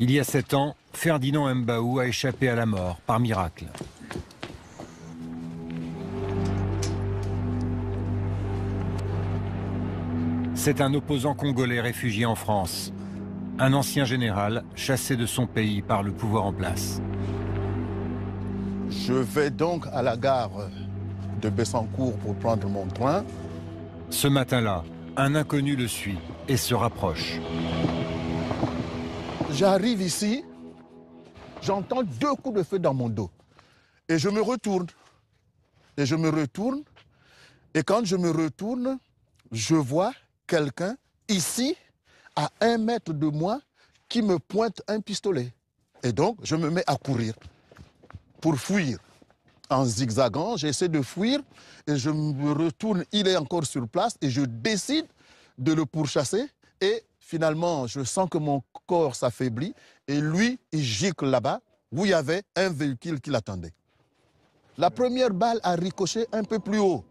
Il y a 7 ans, Ferdinand Mbaou a échappé à la mort par miracle. C'est un opposant congolais réfugié en France. Un ancien général chassé de son pays par le pouvoir en place. Je vais donc à la gare de Bessancourt pour prendre mon train. Ce matin-là, un inconnu le suit et se rapproche. J'arrive ici, j'entends 2 coups de feu dans mon dos. Et je me retourne. Et je me retourne. Et quand je me retourne, je vois quelqu'un ici, à 1 mètre de moi, qui me pointe un pistolet. Et donc, je me mets à courir pour fuir. En zigzagant, j'essaie de fuir et je me retourne, il est encore sur place et je décide de le pourchasser. Et finalement, je sens que mon corps s'affaiblit et lui, il gicle là-bas où il y avait un véhicule qui l'attendait. La première balle a ricoché un peu plus haut.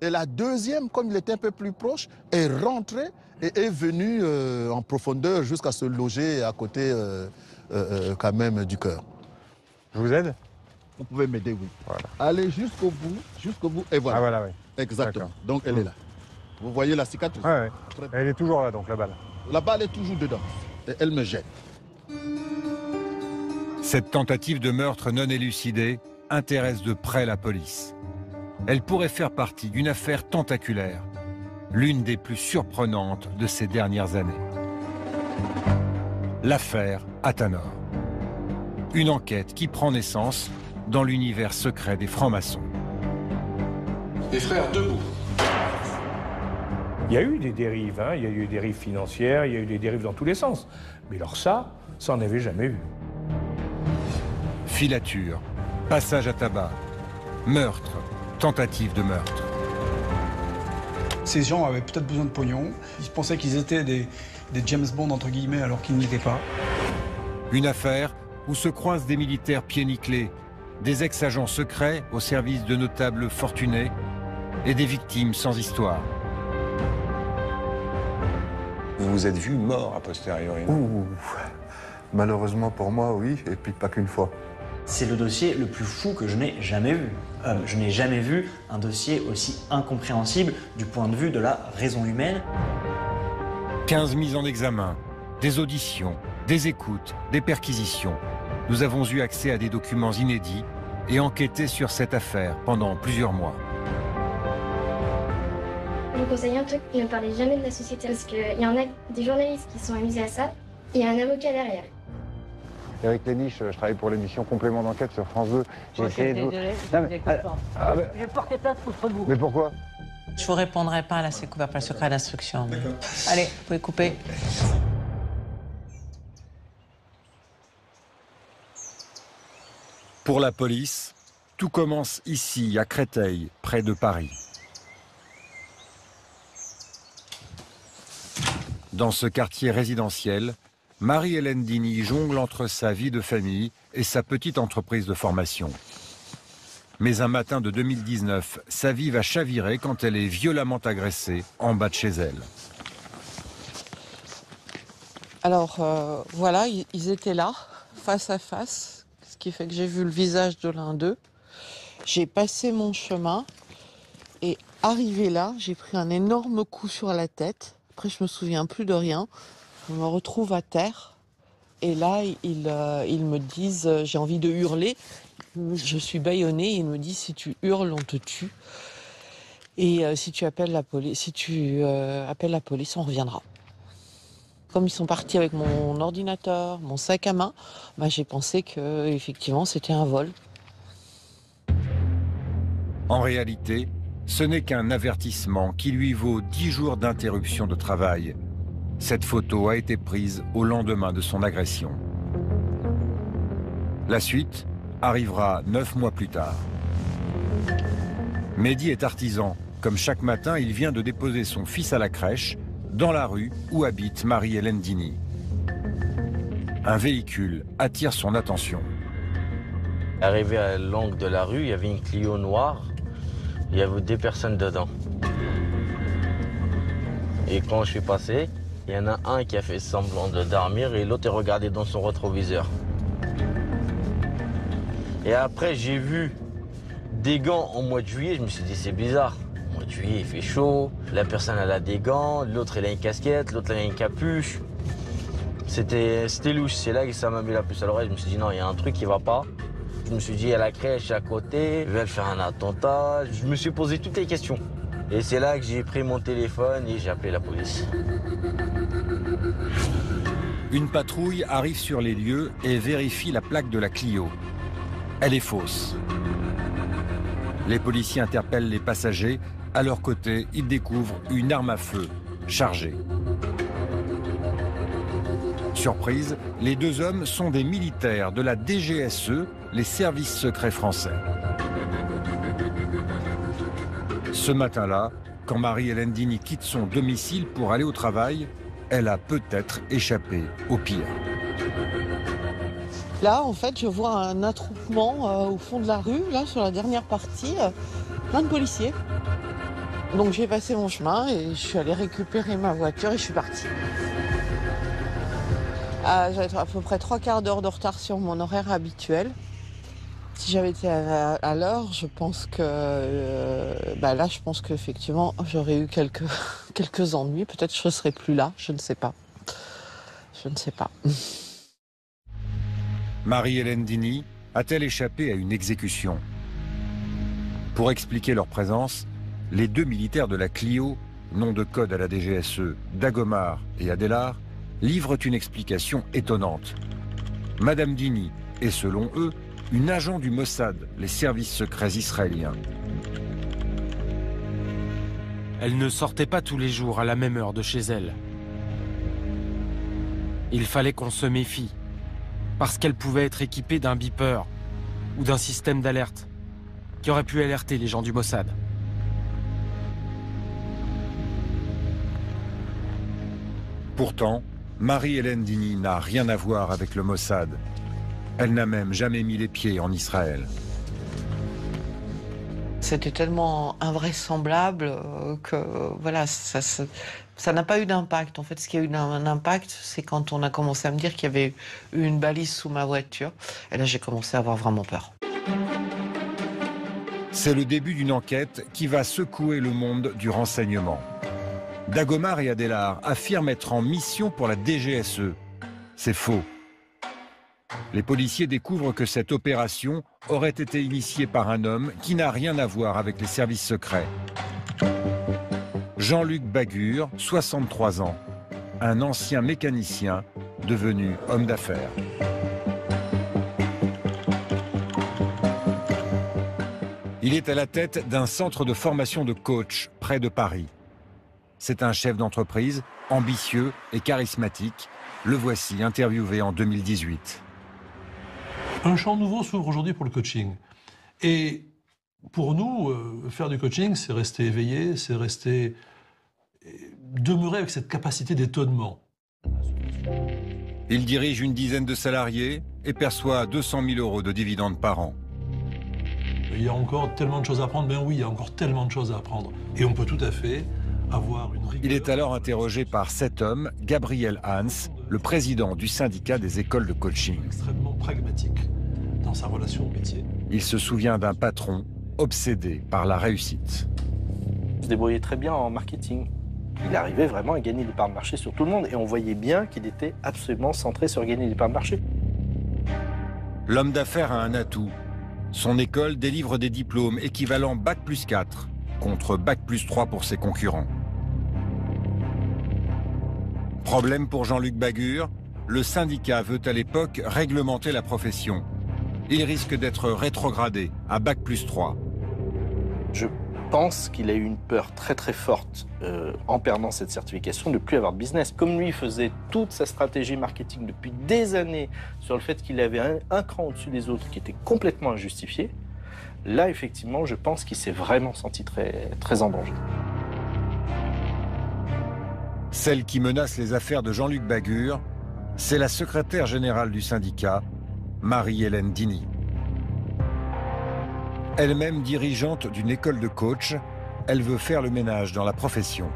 Et la deuxième, comme il était un peu plus proche, est rentrée et est venue en profondeur jusqu'à se loger à côté quand même du cœur. Je vous aide? Vous pouvez m'aider, oui. Voilà. Allez jusqu'au bout, et voilà. Ah voilà, oui. Exactement. Donc elle est là. Vous voyez la cicatrice? Ouais, ouais. Elle est toujours là, donc, la balle. La balle est toujours dedans. Et elle me jette. Cette tentative de meurtre non élucidée intéresse de près la police. Elle pourrait faire partie d'une affaire tentaculaire, l'une des plus surprenantes de ces dernières années. L'affaire Athanor. Une enquête qui prend naissance dans l'univers secret des francs-maçons. Les frères debout. Il y a eu des dérives, hein. Il y a eu des dérives financières, il y a eu des dérives dans tous les sens. Mais alors ça on n'avait jamais eu. Filature, passage à tabac, meurtre, tentative de meurtre. Ces gens avaient peut-être besoin de pognon. Ils pensaient qu'ils étaient des James Bond, entre guillemets, alors qu'ils ne l'étaient pas. Une affaire où se croisent des militaires pieds nickelés, des ex-agents secrets au service de notables fortunés et des victimes sans histoire. Vous vous êtes vu mort a posteriori. Ouh, malheureusement pour moi, oui, et puis pas qu'une fois. C'est le dossier le plus fou que je n'ai jamais vu. Je n'ai jamais vu un dossier aussi incompréhensible du point de vue de la raison humaine. 15 mises en examen, des auditions, des écoutes, des perquisitions. Nous avons eu accès à des documents inédits et enquêté sur cette affaire pendant plusieurs mois. Je vous conseille un truc, ne parlez jamais de la société parce qu'il y en a des journalistes qui sont amusés à ça. Il y a un avocat derrière. Eric Léniche, je travaille pour l'émission Complément d'enquête sur France 2. J'ai essayé de... Je vais porter plainte contre vous. Mais pourquoi? Je vous répondrai pas, là, c'est couvert par le secret d'instruction. Allez, vous pouvez couper. Pour la police, tout commence ici, à Créteil, près de Paris. Dans ce quartier résidentiel, Marie-Hélène Dini jongle entre sa vie de famille et sa petite entreprise de formation. Mais un matin de 2019, sa vie va chavirer quand elle est violemment agressée en bas de chez elle. Alors voilà, ils étaient là, face à face, ce qui fait que j'ai vu le visage de l'un d'eux. J'ai passé mon chemin et arrivé là, j'ai pris un énorme coup sur la tête. Après, je me souviens plus de rien. Je me retrouve à terre. Et là, ils me disent, j'ai envie de hurler. Je suis bâillonnée. Ils me disent, si tu hurles, on te tue. Et si tu appelles la police, on reviendra. Comme ils sont partis avec mon ordinateur, mon sac à main, bah, j'ai pensé que effectivement, c'était un vol. En réalité, ce n'est qu'un avertissement qui lui vaut 10 jours d'interruption de travail. Cette photo a été prise au lendemain de son agression. La suite arrivera 9 mois plus tard. Mehdi est artisan. Comme chaque matin, il vient de déposer son fils à la crèche, dans la rue où habite Marie-Hélène Dini. Un véhicule attire son attention. Arrivé à l'angle de la rue, il y avait une Clio noire. Il y avait 2 personnes dedans. Et quand je suis passé, Il y en a un qui a fait semblant de dormir et l'autre est regardé dans son rétroviseur. Et après, j'ai vu des gants en mois de juillet. Je me suis dit, c'est bizarre. Au mois de juillet, il fait chaud. La personne, elle a des gants. L'autre, elle a une casquette. L'autre, elle a une capuche. C'était louche. C'est là que ça m'a mis la puce à l'oreille. Je me suis dit, non, il y a un truc qui va pas. Je me suis dit, il y a la crèche à côté. Ils veulent faire un attentat. Je me suis posé toutes les questions. Et c'est là que j'ai pris mon téléphone et j'ai appelé la police. Une patrouille arrive sur les lieux et vérifie la plaque de la Clio. Elle est fausse. Les policiers interpellent les passagers. À leur côté, ils découvrent une arme à feu chargée. Surprise, les deux hommes sont des militaires de la DGSE, les services secrets français. Ce matin-là, quand Marie-Hélène Dini quitte son domicile pour aller au travail, elle a peut-être échappé au pire. Là, en fait, je vois un attroupement au fond de la rue, là, sur la dernière partie, plein de policiers. Donc j'ai passé mon chemin et je suis allée récupérer ma voiture et je suis partie. J'avais à peu près 3/4 d'heure de retard sur mon horaire habituel. Si j'avais été à l'heure, je pense que là, je pense qu'effectivement, j'aurais eu quelques ennuis. Peut-être que je ne serais plus là, je ne sais pas. Je ne sais pas. Marie-Hélène Dini a-t-elle échappé à une exécution? Pour expliquer leur présence, les deux militaires de la Clio, nom de code à la DGSE, Dagomar et Adélard, livrent une explication étonnante. Madame Dini est, selon eux, une agent du Mossad, les services secrets israéliens. Elle ne sortait pas tous les jours à la même heure de chez elle. Il fallait qu'on se méfie, parce qu'elle pouvait être équipée d'un beeper ou d'un système d'alerte qui aurait pu alerter les gens du Mossad. Pourtant, Marie-Hélène Dini n'a rien à voir avec le Mossad. Elle n'a même jamais mis les pieds en Israël. C'était tellement invraisemblable que voilà, ça n'a pas eu d'impact. En fait, ce qui a eu un impact, c'est quand on a commencé à me dire qu'il y avait eu une balise sous ma voiture. Et là, j'ai commencé à avoir vraiment peur. C'est le début d'une enquête qui va secouer le monde du renseignement. Dagomar et Adélard affirment être en mission pour la DGSE. C'est faux. Les policiers découvrent que cette opération aurait été initiée par un homme qui n'a rien à voir avec les services secrets. Jean-Luc Bagur, 63 ans, un ancien mécanicien devenu homme d'affaires. Il est à la tête d'un centre de formation de coach près de Paris. C'est un chef d'entreprise ambitieux et charismatique. Le voici interviewé en 2018. Un champ nouveau s'ouvre aujourd'hui pour le coaching. Et pour nous, faire du coaching, c'est rester éveillé, c'est demeurer avec cette capacité d'étonnement. Il dirige une dizaine de salariés et perçoit 200 000 € de dividendes par an. Il y a encore tellement de choses à apprendre. Ben oui, il y a encore tellement de choses à apprendre. Et on peut tout à fait avoir une rigueur. Il est alors interrogé par cet homme, Gabriel Hans, le président du syndicat des écoles de coaching. Extrêmement pragmatique dans sa relation au métier. Il se souvient d'un patron obsédé par la réussite. Il se débrouillait très bien en marketing. Il arrivait vraiment à gagner des parts de marché sur tout le monde et on voyait bien qu'il était absolument centré sur gagner des parts de marché. L'homme d'affaires a un atout. Son école délivre des diplômes équivalents Bac+4 contre Bac+3 pour ses concurrents. Problème pour Jean-Luc Bagur, le syndicat veut à l'époque réglementer la profession. Il risque d'être rétrogradé à Bac+3. Je pense qu'il a eu une peur très très forte en perdant cette certification de ne plus avoir de business. Comme lui faisait toute sa stratégie marketing depuis des années sur le fait qu'il avait un cran au-dessus des autres qui était complètement injustifié, là effectivement je pense qu'il s'est vraiment senti très, très en danger. Celle qui menace les affaires de Jean-Luc Bagur, c'est la secrétaire générale du syndicat, Marie-Hélène Dini. Elle-même dirigeante d'une école de coach, elle veut faire le ménage dans la profession.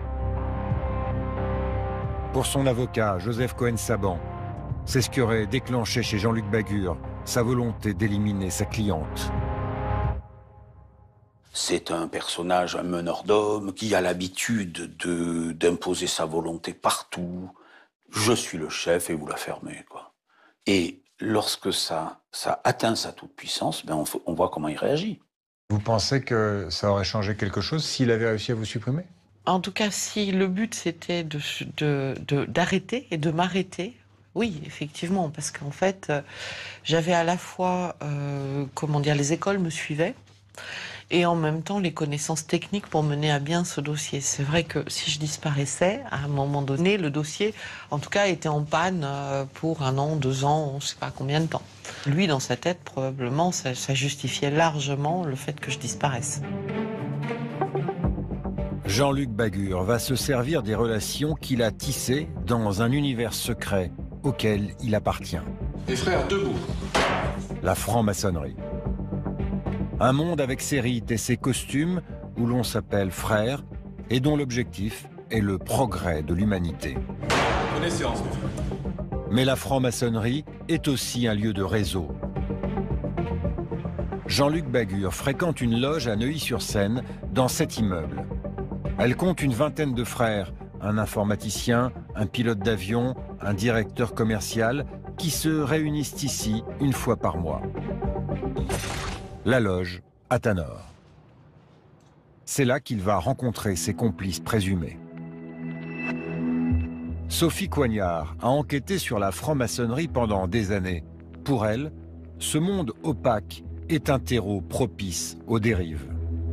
Pour son avocat, Joseph Cohen-Saban, c'est ce qui aurait déclenché chez Jean-Luc Bagur sa volonté d'éliminer sa cliente. C'est un personnage, un meneur d'hommes, qui a l'habitude d'imposer sa volonté partout. Je suis le chef et vous la fermez, quoi. Et lorsque ça atteint sa toute-puissance, ben on voit comment il réagit. Vous pensez que ça aurait changé quelque chose s'il avait réussi à vous supprimer? En tout cas, si le but c'était d'arrêter et de m'arrêter, oui, effectivement, parce qu'en fait, j'avais à la fois, les écoles me suivaient, et en même temps les connaissances techniques pour mener à bien ce dossier. C'est vrai que si je disparaissais, à un moment donné, le dossier, en tout cas, était en panne pour 1 an, 2 ans, on ne sait pas combien de temps. Lui, dans sa tête, probablement, ça justifiait largement le fait que je disparaisse. Jean-Luc Bagur va se servir des relations qu'il a tissées dans un univers secret auquel il appartient. Les frères debout. La franc-maçonnerie. Un monde avec ses rites et ses costumes où l'on s'appelle frère et dont l'objectif est le progrès de l'humanité. Prenez séance, mes frères. Mais la franc-maçonnerie est aussi un lieu de réseau. Jean-Luc Bagur fréquente une loge à Neuilly-sur-Seine dans cet immeuble. Elle compte une vingtaine de frères, un informaticien, un pilote d'avion, un directeur commercial qui se réunissent ici 1 fois par mois. La loge à Tanor. C'est là qu'il va rencontrer ses complices présumés. Sophie Coignard a enquêté sur la franc-maçonnerie pendant des années. Pour elle, ce monde opaque est un terreau propice aux dérives.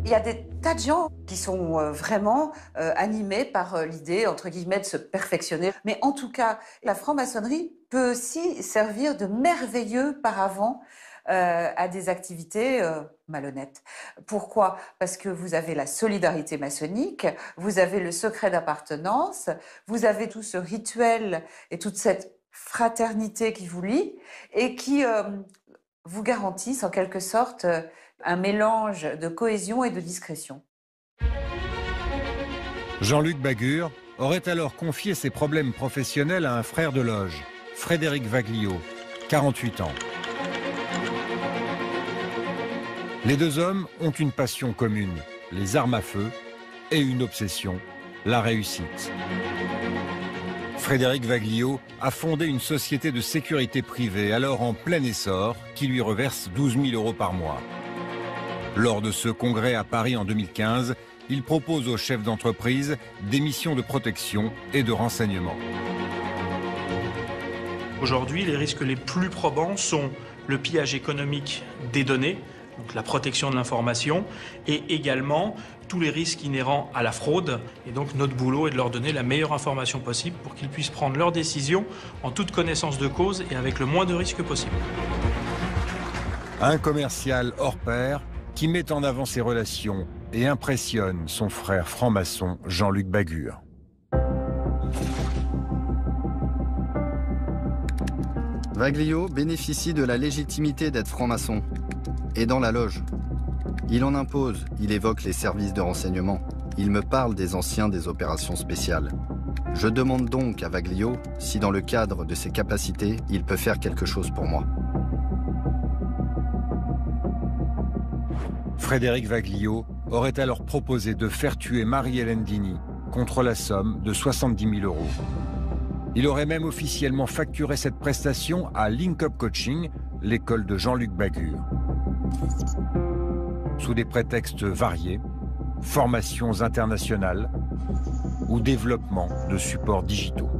Il y a des tas de gens qui sont vraiment animés par l'idée, entre guillemets, de se perfectionner. Mais en tout cas, la franc-maçonnerie peut aussi servir de merveilleux paravent à des activités malhonnêtes. Pourquoi? Parce que vous avez la solidarité maçonnique, vous avez le secret d'appartenance, vous avez tout ce rituel et toute cette fraternité qui vous lie et qui vous garantissent en quelque sorte un mélange de cohésion et de discrétion. Jean-Luc Bagur aurait alors confié ses problèmes professionnels à un frère de loge, Frédéric Vaglio, 48 ans. Les 2 hommes ont une passion commune, les armes à feu, et une obsession, la réussite. Frédéric Vaglio a fondé une société de sécurité privée, alors en plein essor, qui lui reverse 12 000 € par mois. Lors de ce congrès à Paris en 2015, il propose aux chefs d'entreprise des missions de protection et de renseignement. Aujourd'hui, les risques les plus probants sont le pillage économique des données, donc la protection de l'information, et également tous les risques inhérents à la fraude. Et donc notre boulot est de leur donner la meilleure information possible pour qu'ils puissent prendre leurs décisions en toute connaissance de cause et avec le moins de risques possible. Un commercial hors pair qui met en avant ses relations et impressionne son frère franc-maçon Jean-Luc Bagur. Vaglio bénéficie de la légitimité d'être franc-maçon. Et dans la loge. Il en impose, il évoque les services de renseignement. Il me parle des anciens des opérations spéciales. Je demande donc à Vaglio si dans le cadre de ses capacités, il peut faire quelque chose pour moi. Frédéric Vaglio aurait alors proposé de faire tuer Marie-Hélène Dini contre la somme de 70 000 €. Il aurait même officiellement facturé cette prestation à Link Up Coaching, l'école de Jean-Luc Bagur. Sous des prétextes variés, formations internationales ou développement de supports digitaux.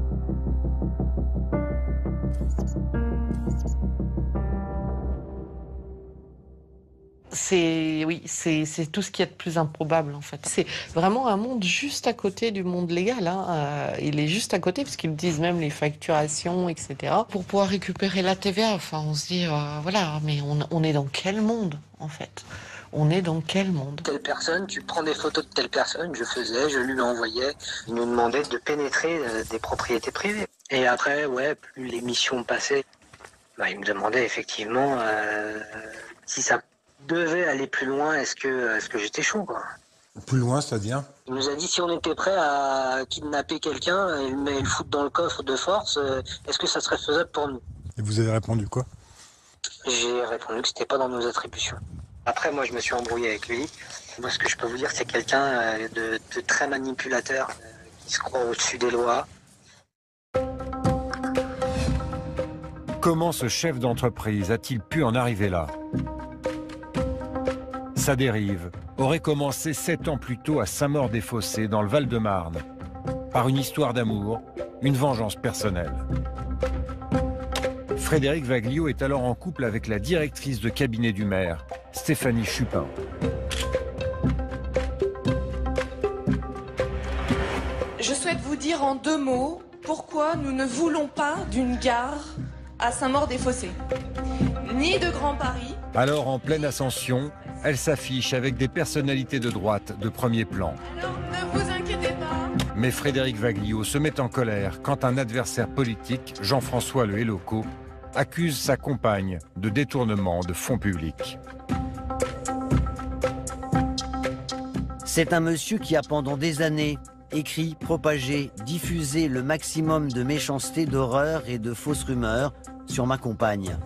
C'est tout ce qu'il y a de plus improbable en fait. C'est vraiment un monde juste à côté du monde légal. Hein. Il est juste à côté parce qu'ils disent même les facturations, etc. Pour pouvoir récupérer la TVA, enfin on se dit voilà, mais on est dans quel monde en fait? On est dans quel monde? Telle personne, tu prends des photos de telle personne, je lui envoyais. Il nous demandait de pénétrer des propriétés privées. Et après, ouais, plus les missions passaient, il me demandait effectivement si ça devait aller plus loin, est-ce que j'étais chaud, quoi. Plus loin, c'est-à-dire? Il nous a dit si on était prêt à kidnapper quelqu'un et le foutre dans le coffre de force, est-ce que ça serait faisable pour nous? Et vous avez répondu quoi? J'ai répondu que c'était pas dans nos attributions. Après, moi, je me suis embrouillé avec lui. Moi, ce que je peux vous dire, c'est quelqu'un de très manipulateur, qui se croit au-dessus des lois. Comment ce chef d'entreprise a-t-il pu en arriver là? Sa dérive aurait commencé 7 ans plus tôt à Saint-Maur-des-Fossés, dans le Val-de-Marne, par une histoire d'amour, une vengeance personnelle. Frédéric Vaglio est alors en couple avec la directrice de cabinet du maire, Stéphanie Chupin. Je souhaite vous dire en 2 mots pourquoi nous ne voulons pas d'une gare à Saint-Maur-des-Fossés, ni de Grand Paris. Alors, en pleine ascension, elle s'affiche avec des personnalités de droite de premier plan. Alors ne vous inquiétez pas. Mais Frédéric Vaglio se met en colère quand un adversaire politique, Jean-François Le Helloco, accuse sa compagne de détournement de fonds publics. C'est un monsieur qui a pendant des années écrit, propagé, diffusé le maximum de méchanceté, d'horreur et de fausses rumeurs sur ma compagne.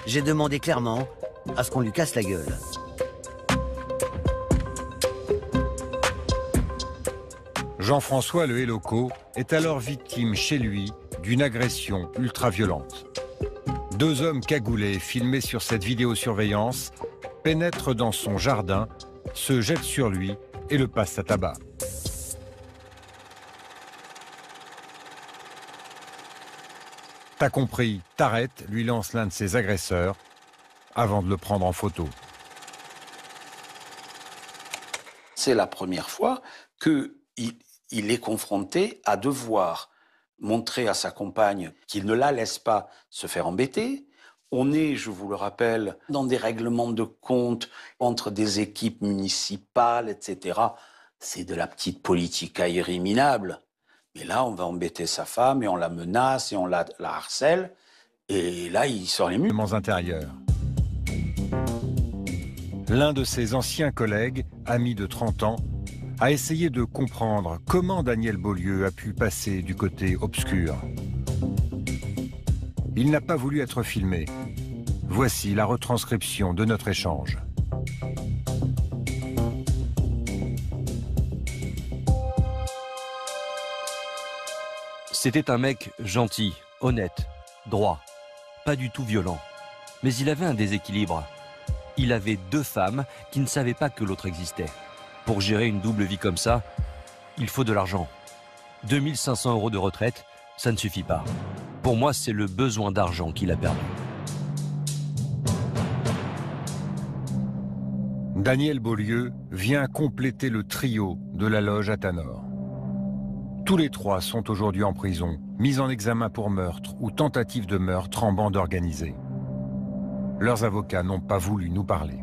J'ai demandé clairement à ce qu'on lui casse la gueule. Jean-François Le Helloco est alors victime chez lui d'une agression ultra-violente. 2 hommes cagoulés filmés sur cette vidéosurveillance pénètrent dans son jardin, se jettent sur lui et le passent à tabac. T'as compris, t'arrêtes, lui lance l'un de ses agresseurs, avant de le prendre en photo. C'est la première fois qu'il est confronté à devoir montrer à sa compagne qu'il ne la laisse pas se faire embêter. On est, je vous le rappelle, dans des règlements de compte entre des équipes municipales, etc. C'est de la petite politicaillerie minable. Mais là, on va embêter sa femme et on la menace et on la harcèle. Et là, il sort les murs. Intérieurs. L'un de ses anciens collègues, ami de 30 ans, a essayé de comprendre comment Daniel Beaulieu a pu passer du côté obscur. Il n'a pas voulu être filmé. Voici la retranscription de notre échange. C'était un mec gentil, honnête, droit, pas du tout violent. Mais il avait un déséquilibre. Il avait 2 femmes qui ne savaient pas que l'autre existait. Pour gérer une double vie comme ça, il faut de l'argent. 2 500 € de retraite, ça ne suffit pas. Pour moi, c'est le besoin d'argent qu'il a perdu. Daniel Beaulieu vient compléter le trio de la loge Athanor. Tous les 3 sont aujourd'hui en prison, mis en examen pour meurtre ou tentative de meurtre en bande organisée. Leurs avocats n'ont pas voulu nous parler.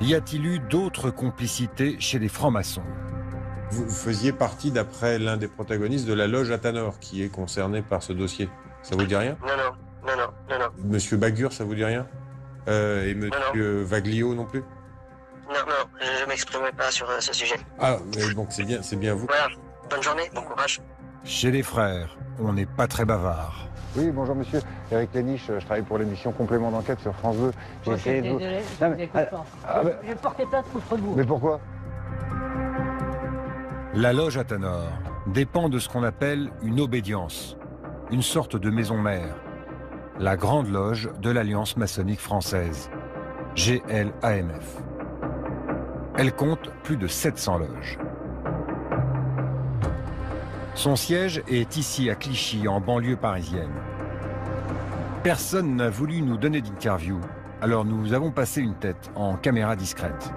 Y a-t-il eu d'autres complicités chez les francs-maçons? Vous faisiez partie, d'après l'un des protagonistes, de la loge Athanor, qui est concernée par ce dossier. Ça vous dit rien? Non. Monsieur Bagur, ça vous dit rien? Et monsieur Vaglio non plus? Non, je ne m'exprimerai pas sur ce sujet. Ah, mais donc c'est bien vous. Voilà, bonne journée, bon courage. Chez les frères, on n'est pas très bavard. Oui, bonjour monsieur. Éric Léniche, je travaille pour l'émission Complément d'enquête sur France 2. J'ai essayé de vous... Désolé, je vous écoute pas. Je vais porter plainte contre vous. Mais pourquoi? La loge Athanor dépend de ce qu'on appelle une obédience, une sorte de maison mère, la grande loge de l'Alliance maçonnique française, GLAMF. Elle compte plus de 700 loges. Son siège est ici à Clichy, en banlieue parisienne. Personne n'a voulu nous donner d'interview, alors nous avons passé une tête en caméra discrète.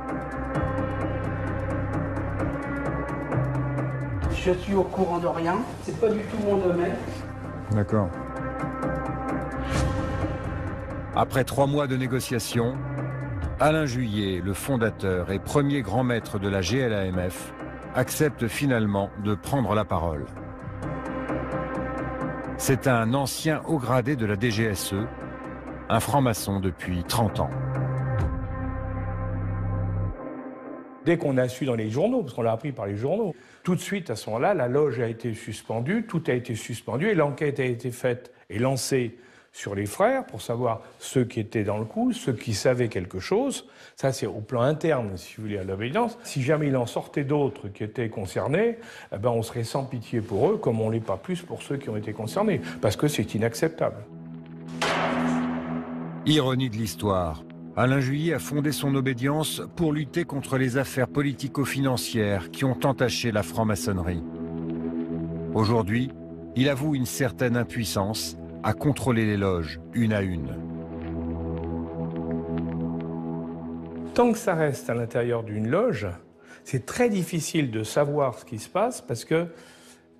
Je suis au courant de rien, c'est pas du tout mon domaine. D'accord. Après 3 mois de négociations, Alain Juillet, le fondateur et premier grand maître de la GLAMF, accepte finalement de prendre la parole. C'est un ancien haut gradé de la DGSE, un franc-maçon depuis 30 ans. Dès qu'on a su dans les journaux, parce qu'on l'a appris par les journaux, tout de suite, à ce moment-là, la loge a été suspendue, tout a été suspendu, et l'enquête a été faite et lancée sur les frères pour savoir ceux qui étaient dans le coup, ceux qui savaient quelque chose. Ça, c'est au plan interne, si vous voulez, à l'obédience. Si jamais il en sortait d'autres qui étaient concernés, eh ben, on serait sans pitié pour eux, comme on ne l'est pas plus pour ceux qui ont été concernés, parce que c'est inacceptable. Ironie de l'histoire. Alain Juillet a fondé son obédience pour lutter contre les affaires politico-financières qui ont entaché la franc-maçonnerie. Aujourd'hui, il avoue une certaine impuissance à contrôler les loges, une à une. Tant que ça reste à l'intérieur d'une loge, c'est très difficile de savoir ce qui se passe parce que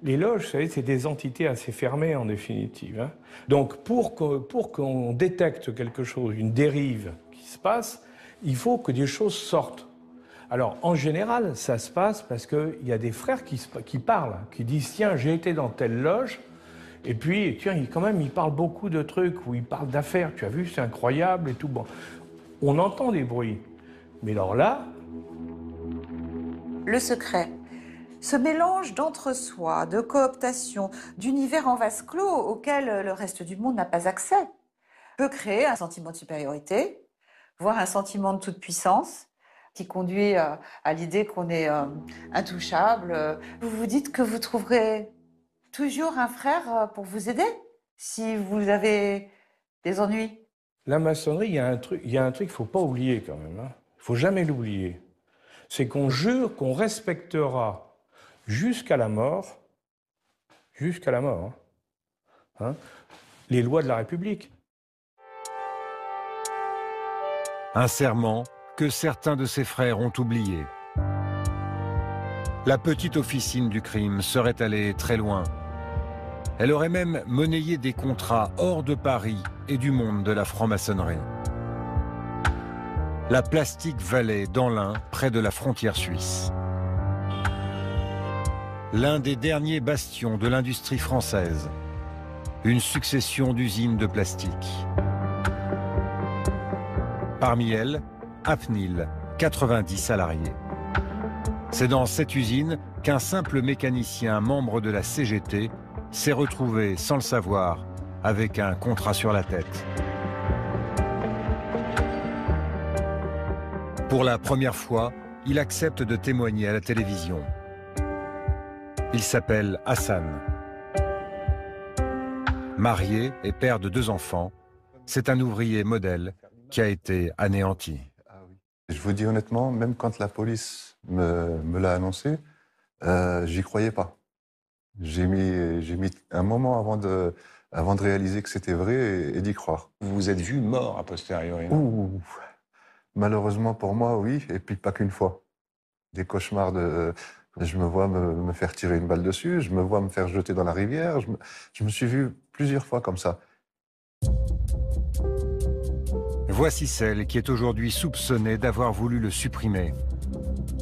les loges, vous savez, c'est des entités assez fermées en définitive. Hein. Donc pour qu'on détecte quelque chose, une dérive qui se passe, il faut que des choses sortent. Alors en général, ça se passe parce qu'il y a des frères qui parlent, qui disent « Tiens, j'ai été dans telle loge ». Et puis, tiens, quand même, il parle beaucoup de trucs, où il parle d'affaires, tu as vu, c'est incroyable et tout. Bon, on entend des bruits. Mais alors là... Le secret, ce mélange d'entre-soi, de cooptation, d'univers en vase clos auquel le reste du monde n'a pas accès, peut créer un sentiment de supériorité, voire un sentiment de toute puissance, qui conduit à l'idée qu'on est intouchable. Vous vous dites que vous trouverez toujours un frère pour vous aider si vous avez des ennuis. La maçonnerie, il y a un truc qu'il ne faut pas oublier quand même. Hein. Il ne faut jamais l'oublier. C'est qu'on jure qu'on respectera jusqu'à la mort, hein, les lois de la République. Un serment que certains de ses frères ont oublié. La petite officine du crime serait allée très loin. Elle aurait même monnayé des contrats hors de Paris et du monde de la franc-maçonnerie. La Plastique Valley dans l'Ain, près de la frontière suisse. L'un des derniers bastions de l'industrie française. Une succession d'usines de plastique. Parmi elles, Apnil, 90 salariés. C'est dans cette usine qu'un simple mécanicien membre de la CGT s'est retrouvé, sans le savoir, avec un contrat sur la tête. Pour la première fois, il accepte de témoigner à la télévision. Il s'appelle Hassan. Marié et père de 2 enfants, c'est un ouvrier modèle qui a été anéanti. Je vous dis honnêtement, même quand la police me l'a annoncé, j'y croyais pas. J'ai mis un moment avant de réaliser que c'était vrai et d'y croire. Vous vous êtes vu mort a posteriori? Malheureusement pour moi, oui, et puis pas qu'une fois. Des cauchemars je me vois me faire tirer une balle dessus, je me vois me faire jeter dans la rivière, je me suis vu plusieurs fois comme ça. Voici celle qui est aujourd'hui soupçonnée d'avoir voulu le supprimer.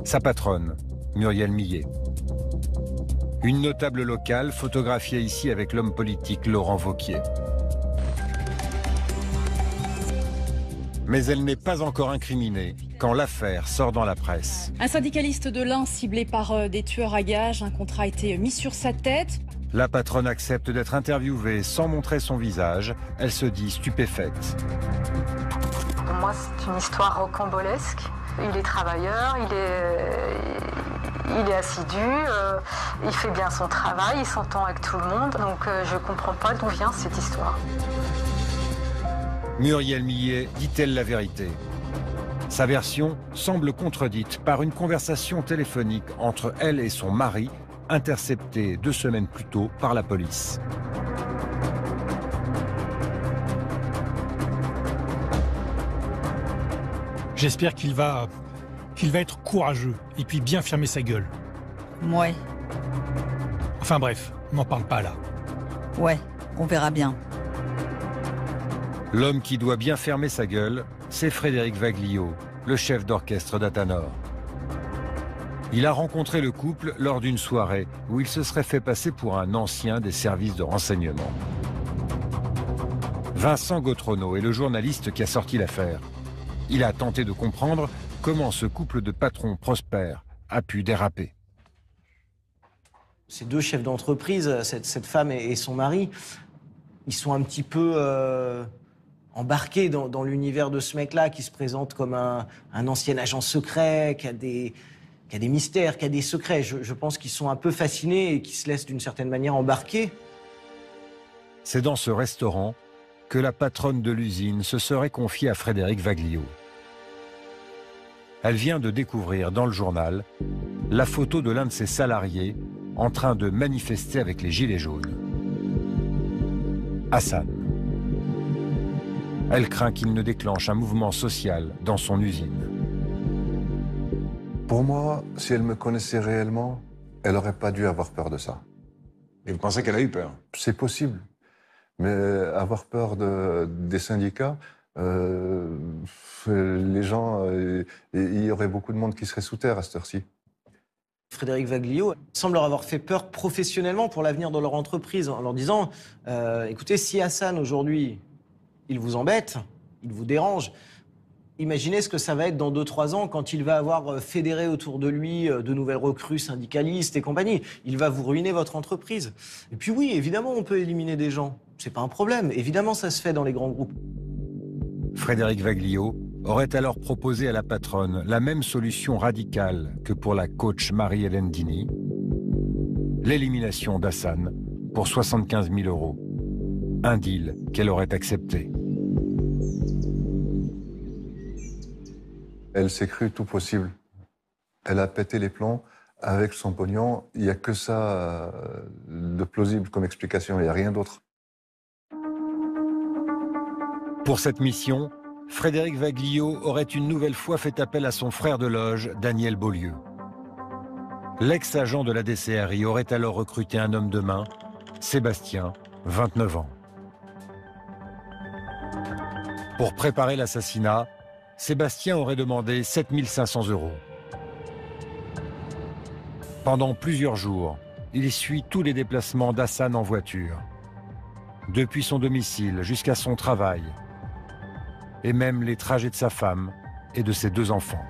Sa patronne, Muriel Millet. Une notable locale photographiée ici avec l'homme politique Laurent Wauquiez. Mais elle n'est pas encore incriminée quand l'affaire sort dans la presse. Un syndicaliste de l'Ain ciblé par des tueurs à gages, un contrat a été mis sur sa tête. La patronne accepte d'être interviewée sans montrer son visage. Elle se dit stupéfaite. Pour moi, c'est une histoire rocambolesque. Il est travailleur, il est assidu, il fait bien son travail, il s'entend avec tout le monde. Donc je ne comprends pas d'où vient cette histoire. Muriel Millet dit-elle la vérité? Sa version semble contredite par une conversation téléphonique entre elle et son mari, interceptée 2 semaines plus tôt par la police. J'espère qu'il va être courageux et puis bien fermer sa gueule. Ouais. Enfin bref, on n'en parle pas là. Ouais, on verra bien. L'homme qui doit bien fermer sa gueule, c'est Frédéric Vaglio, le chef d'orchestre d'Athanor. Il a rencontré le couple lors d'une soirée où il se serait fait passer pour un ancien des services de renseignement. Vincent Gautrono est le journaliste qui a sorti l'affaire. Il a tenté de comprendre comment ce couple de patrons prospères a pu déraper. Ces deux chefs d'entreprise, cette femme et son mari, ils sont un petit peu embarqués dans l'univers de ce mec-là qui se présente comme un ancien agent secret, qui a des mystères, qui a des secrets. Je pense qu'ils sont un peu fascinés et qu'ils se laissent d'une certaine manière embarquer. C'est dans ce restaurant que la patronne de l'usine se serait confiée à Frédéric Vaglio. Elle vient de découvrir dans le journal la photo de l'un de ses salariés en train de manifester avec les gilets jaunes. Hassan. Elle craint qu'il ne déclenche un mouvement social dans son usine. Pour moi, si elle me connaissait réellement, elle n'aurait pas dû avoir peur de ça. Et vous pensez qu'elle a eu peur? C'est possible. Mais avoir peur des syndicats, les gens, il y aurait beaucoup de monde qui serait sous terre à cette heure-ci. Frédéric Vaglio semble leur avoir fait peur professionnellement pour l'avenir de leur entreprise en leur disant écoutez, si Hassan aujourd'hui, il vous embête, il vous dérange, imaginez ce que ça va être dans 2-3 ans quand il va avoir fédéré autour de lui de nouvelles recrues syndicalistes et compagnie. Il va vous ruiner votre entreprise. Et puis oui, évidemment, on peut éliminer des gens. C'est pas un problème. Évidemment, ça se fait dans les grands groupes. Frédéric Vaglio aurait alors proposé à la patronne la même solution radicale que pour la coach Marie-Hélène Dini, l'élimination d'Hassan pour 75 000 €. Un deal qu'elle aurait accepté. Elle s'est crue tout possible. Elle a pété les plombs avec son pognon. Il n'y a que ça de plausible comme explication, il n'y a rien d'autre. Pour cette mission, Frédéric Vaglio aurait une nouvelle fois fait appel à son frère de loge, Daniel Beaulieu. L'ex-agent de la DCRI aurait alors recruté un homme de main, Sébastien, 29 ans. Pour préparer l'assassinat, Sébastien aurait demandé 7 500 €. Pendant plusieurs jours, il suit tous les déplacements d'Hassan en voiture, depuis son domicile jusqu'à son travail, et même les trajets de sa femme et de ses 2 enfants.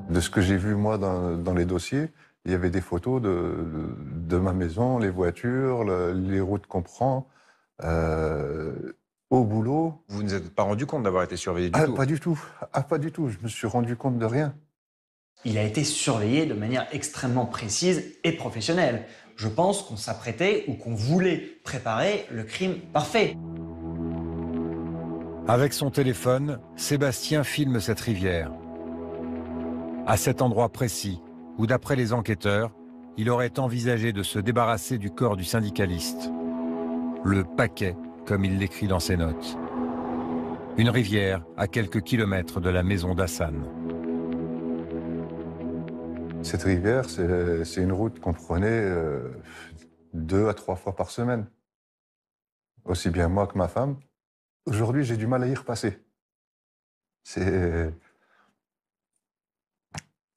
De ce que j'ai vu moi dans les dossiers, il y avait des photos de ma maison, les voitures, les routes qu'on prend, au boulot. Vous ne vous êtes pas rendu compte d'avoir été surveillé du tout? Pas du tout. Pas du tout. Je me suis rendu compte de rien. Il a été surveillé de manière extrêmement précise et professionnelle. Je pense qu'on s'apprêtait ou qu'on voulait préparer le crime parfait. Avec son téléphone, Sébastien filme cette rivière. À cet endroit précis, où d'après les enquêteurs, il aurait envisagé de se débarrasser du corps du syndicaliste. Le paquet, comme il l'écrit dans ses notes. Une rivière à quelques kilomètres de la maison d'Hassan. Cette rivière, c'est une route qu'on prenait 2 à 3 fois par semaine. Aussi bien moi que ma femme. Aujourd'hui, j'ai du mal à y repasser.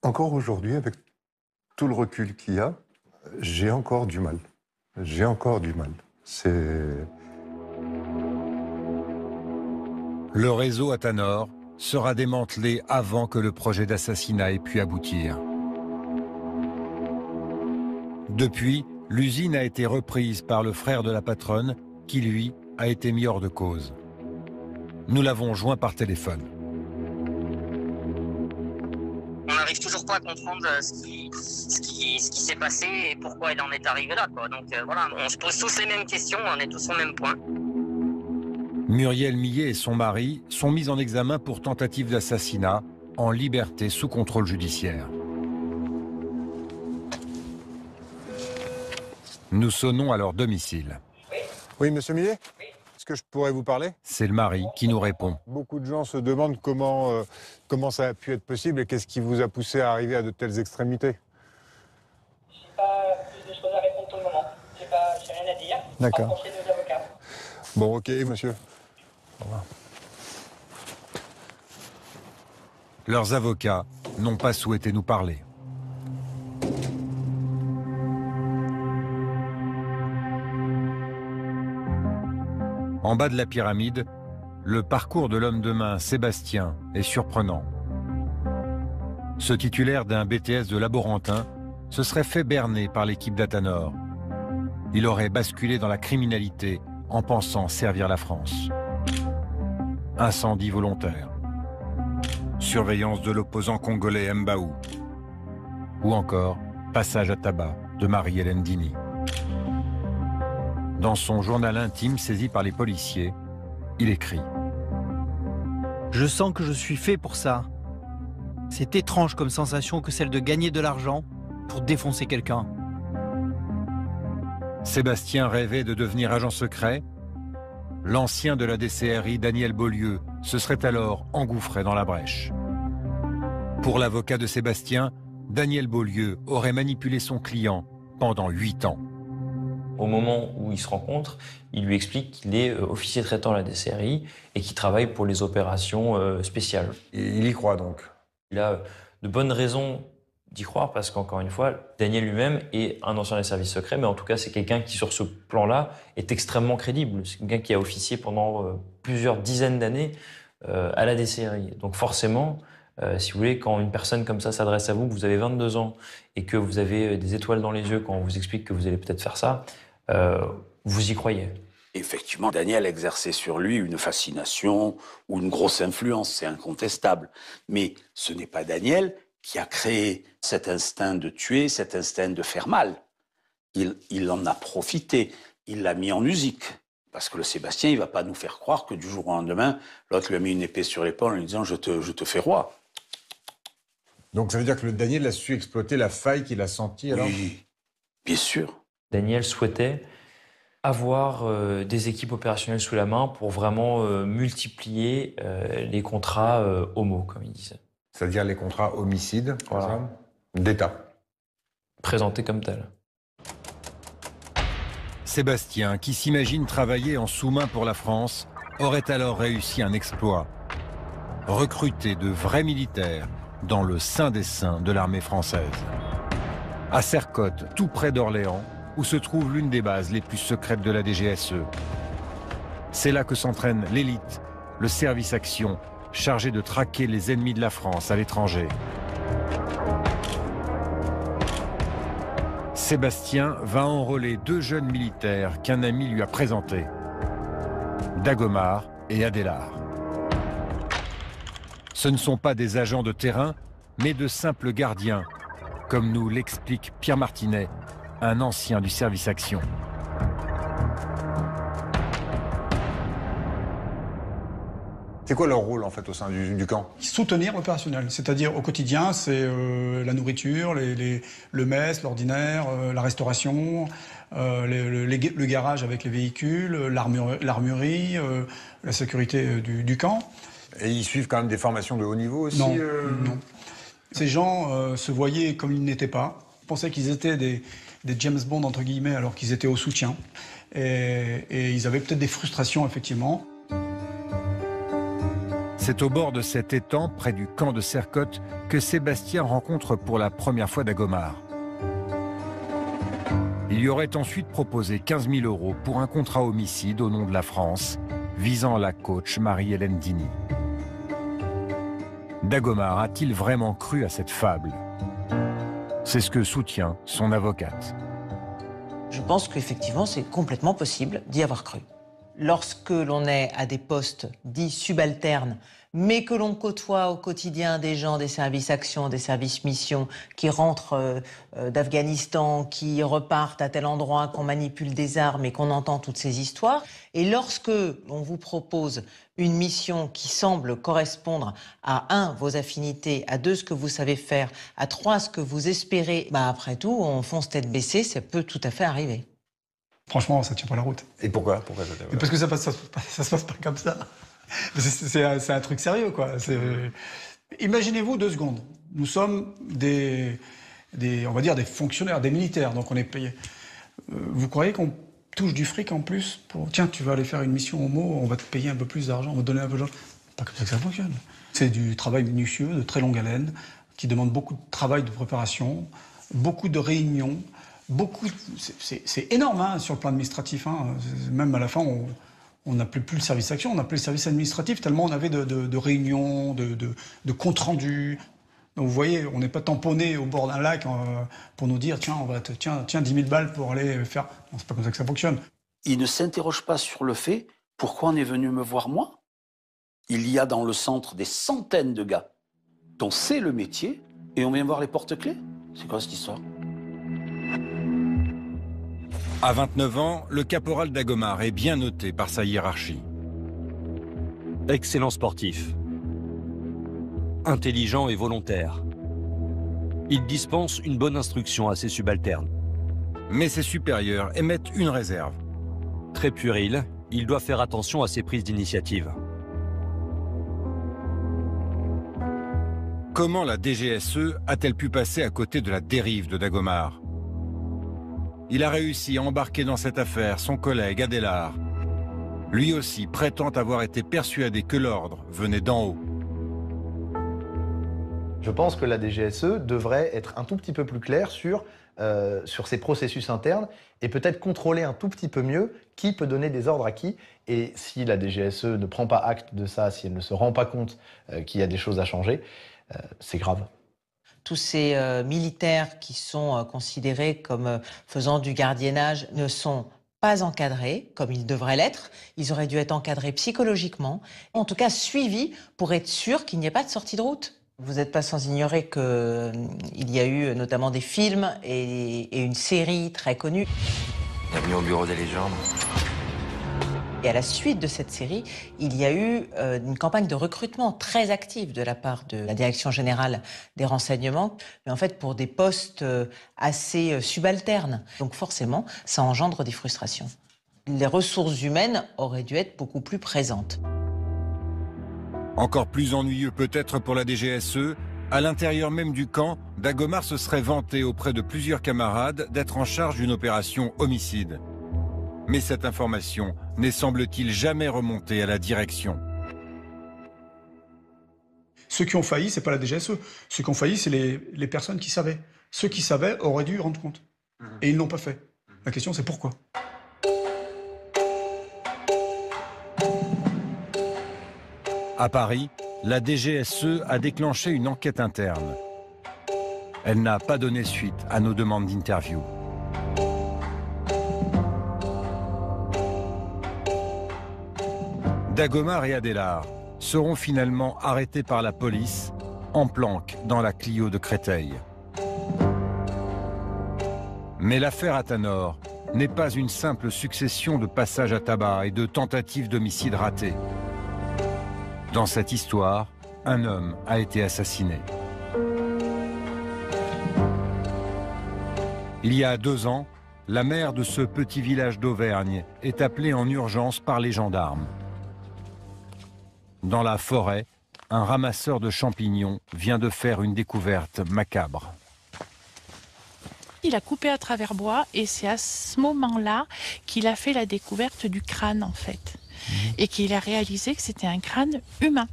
Encore aujourd'hui, avec tout le recul qu'il y a, j'ai encore du mal. J'ai encore du mal. Le réseau Athanor sera démantelé avant que le projet d'assassinat ait pu aboutir. Depuis, l'usine a été reprise par le frère de la patronne, qui lui a été mis hors de cause. Nous l'avons joint par téléphone. On n'arrive toujours pas à comprendre ce qui s'est passé et pourquoi il en est arrivé là, quoi. Donc voilà, on se pose tous les mêmes questions, on est tous au même point. Muriel Millet et son mari sont mis en examen pour tentative d'assassinat en liberté sous contrôle judiciaire. Nous sonnons à leur domicile. Oui, monsieur Millet? Est-ce que je pourrais vous parler? C'est le mari qui nous répond. Beaucoup de gens se demandent comment ça a pu être possible et qu'est-ce qui vous a poussé à arriver à de telles extrémités. Je n'ai pas plus de choses à répondre pour le moment. J'ai rien à dire. D'accord. Rapprochez nos avocats. Bon, ok, monsieur. Au revoir. Leurs avocats n'ont pas souhaité nous parler. En bas de la pyramide, le parcours de l'homme de main Sébastien est surprenant. Ce titulaire d'un BTS de laborantin se serait fait berner par l'équipe d'Athanor. Il aurait basculé dans la criminalité en pensant servir la France. Incendie volontaire. Surveillance de l'opposant congolais Mbaou. Ou encore passage à tabac de Marie-Hélène Dini. Dans son journal intime saisi par les policiers, il écrit « Je sens que je suis fait pour ça. C'est étrange comme sensation que celle de gagner de l'argent pour défoncer quelqu'un. » Sébastien rêvait de devenir agent secret. L'ancien de la DCRI, Daniel Beaulieu, se serait alors engouffré dans la brèche. Pour l'avocat de Sébastien, Daniel Beaulieu aurait manipulé son client pendant 8 ans. Au moment où ils se rencontrent, il lui explique qu'il est officier traitant à la DCRI et qu'il travaille pour les opérations spéciales. Et il y croit donc. Il a de bonnes raisons d'y croire parce qu'encore une fois, Daniel lui-même est un ancien des services secrets, mais en tout cas, c'est quelqu'un qui, sur ce plan-là, est extrêmement crédible. C'est quelqu'un qui a officié pendant plusieurs dizaines d'années à la DCRI. Donc forcément, si vous voulez, quand une personne comme ça s'adresse à vous, que vous avez 22 ans et que vous avez des étoiles dans les yeux quand on vous explique que vous allez peut-être faire ça, vous y croyez. Effectivement, Daniel exerçait sur lui une fascination ou une grosse influence, c'est incontestable. Mais ce n'est pas Daniel qui a créé cet instinct de tuer, cet instinct de faire mal. Il en a profité, il l'a mis en musique. Parce que le Sébastien, il ne va pas nous faire croire que du jour au lendemain, l'autre lui a mis une épée sur l'épaule en lui disant « je te fais roi ». Donc ça veut dire que le Daniel a su exploiter la faille qu'il a sentie alors ? Oui, bien sûr. Daniel souhaitait avoir des équipes opérationnelles sous la main pour vraiment multiplier les contrats homo, comme il disait. C'est-à-dire les contrats homicides, voilà, d'État. Présentés comme tels. Sébastien, qui s'imagine travailler en sous-main pour la France, aurait alors réussi un exploit. Recruter de vrais militaires dans le sein des saints de l'armée française. À Sercotte, tout près d'Orléans, où se trouve l'une des bases les plus secrètes de la DGSE. C'est là que s'entraîne l'élite, le service action, chargé de traquer les ennemis de la France à l'étranger. Sébastien va enrôler 2 jeunes militaires qu'un ami lui a présentés, Dagomar et Adélard. Ce ne sont pas des agents de terrain, mais de simples gardiens, comme nous l'explique Pierre Martinet, un ancien du service action. C'est quoi leur rôle en fait au sein du camp ? Soutenir l'opérationnel, c'est-à-dire au quotidien, c'est la nourriture, le mess, l'ordinaire, la restauration, le garage avec les véhicules, l'armurerie, la sécurité du camp. Et ils suivent quand même des formations de haut niveau aussi Non, non. Ces gens se voyaient comme ils n'étaient pas. Ils pensaient qu'ils étaient des James Bond, entre guillemets, alors qu'ils étaient au soutien. Et ils avaient peut-être des frustrations, effectivement. C'est au bord de cet étang, près du camp de Sercotte, que Sébastien rencontre pour la première fois Dagomar. Il lui aurait ensuite proposé 15 000 € pour un contrat homicide au nom de la France, visant la coach Marie-Hélène Dini. Dagomar a-t-il vraiment cru à cette fable? C'est ce que soutient son avocate. Je pense qu'effectivement, c'est complètement possible d'y avoir cru. Lorsque l'on est à des postes dits subalternes, mais que l'on côtoie au quotidien des gens des services actions, des services missions, qui rentrent d'Afghanistan, qui repartent à tel endroit, qu'on manipule des armes et qu'on entend toutes ces histoires, et lorsque l'on vous propose une mission qui semble correspondre à 1, vos affinités, à 2, ce que vous savez faire, à 3, ce que vous espérez, après tout, on fonce tête baissée, ça peut tout à fait arriver. Franchement, ça ne tient pas la route. Et pourquoi ça tient pas? Parce que ça se passe pas comme ça. C'est un truc sérieux, quoi. Imaginez-vous 2 secondes. Nous sommes on va dire des fonctionnaires, des militaires, donc on est payé. Vous croyez qu'on touche du fric en plus pour... Tiens, tu vas aller faire une mission homo, on va te payer un peu plus d'argent, on va te donner un peu d'argent. Pas comme ça que ça fonctionne. C'est du travail minutieux, de très longue haleine, qui demande beaucoup de travail de préparation, beaucoup de réunions, c'est énorme, hein, sur le plan administratif. Hein. Même à la fin, On n'appelait plus le service action, on appelait le service administratif, tellement on avait de réunions, de comptes rendus. Donc vous voyez, on n'est pas tamponné au bord d'un lac pour nous dire tiens, 10 000 balles pour aller faire. Non, c'est pas comme ça que ça fonctionne. Il ne s'interroge pas sur le fait pourquoi on est venu me voir moi. Il y a dans le centre des centaines de gars dont c'est le métier et on vient voir les porte-clés. C'est quoi cette histoire? À 29 ans, le caporal Dagomar est bien noté par sa hiérarchie. Excellent sportif. Intelligent et volontaire. Il dispense une bonne instruction à ses subalternes. Mais ses supérieurs émettent une réserve. Très puéril, il doit faire attention à ses prises d'initiative. Comment la DGSE a-t-elle pu passer à côté de la dérive de Dagomar? Il a réussi à embarquer dans cette affaire son collègue Adélard. Lui aussi prétend avoir été persuadé que l'ordre venait d'en haut. Je pense que la DGSE devrait être un tout petit peu plus claire sur ses processus internes et peut-être contrôler un tout petit peu mieux qui peut donner des ordres à qui. Et si la DGSE ne prend pas acte de ça, si elle ne se rend pas compte qu'il y a des choses à changer, c'est grave. Tous ces militaires qui sont considérés comme faisant du gardiennage ne sont pas encadrés comme ils devraient l'être. Ils auraient dû être encadrés psychologiquement, en tout cas suivis pour être sûr qu'il n'y ait pas de sortie de route. Vous n'êtes pas sans ignorer qu'il y a eu notamment des films et une série très connue. Bienvenue au bureau des légendes. Et à la suite de cette série, il y a eu une campagne de recrutement très active de la part de la Direction générale des renseignements, mais en fait pour des postes assez subalternes. Donc forcément, ça engendre des frustrations. Les ressources humaines auraient dû être beaucoup plus présentes. Encore plus ennuyeux peut-être pour la DGSE, à l'intérieur même du camp, Dagomar se serait vanté auprès de plusieurs camarades d'être en charge d'une opération homicide. Mais cette information n'est semble-t-il jamais remontée à la direction. Ceux qui ont failli, c'est pas la DGSE. Ceux qui ont failli, c'est les personnes qui savaient. Ceux qui savaient auraient dû rendre compte. Et ils ne l'ont pas fait. La question, c'est pourquoi. À Paris, la DGSE a déclenché une enquête interne. Elle n'a pas donné suite à nos demandes d'interview. Dagomar et Adélard seront finalement arrêtés par la police en planque dans la Clio de Créteil. Mais l'affaire Athanor n'est pas une simple succession de passages à tabac et de tentatives d'homicide ratés. Dans cette histoire, un homme a été assassiné. Il y a 2 ans, la mère de ce petit village d'Auvergne est appelée en urgence par les gendarmes. Dans la forêt, un ramasseur de champignons vient de faire une découverte macabre. Il a coupé à travers bois et c'est à ce moment-là qu'il a fait la découverte du crâne en fait. Et qu'il a réalisé que c'était un crâne humain.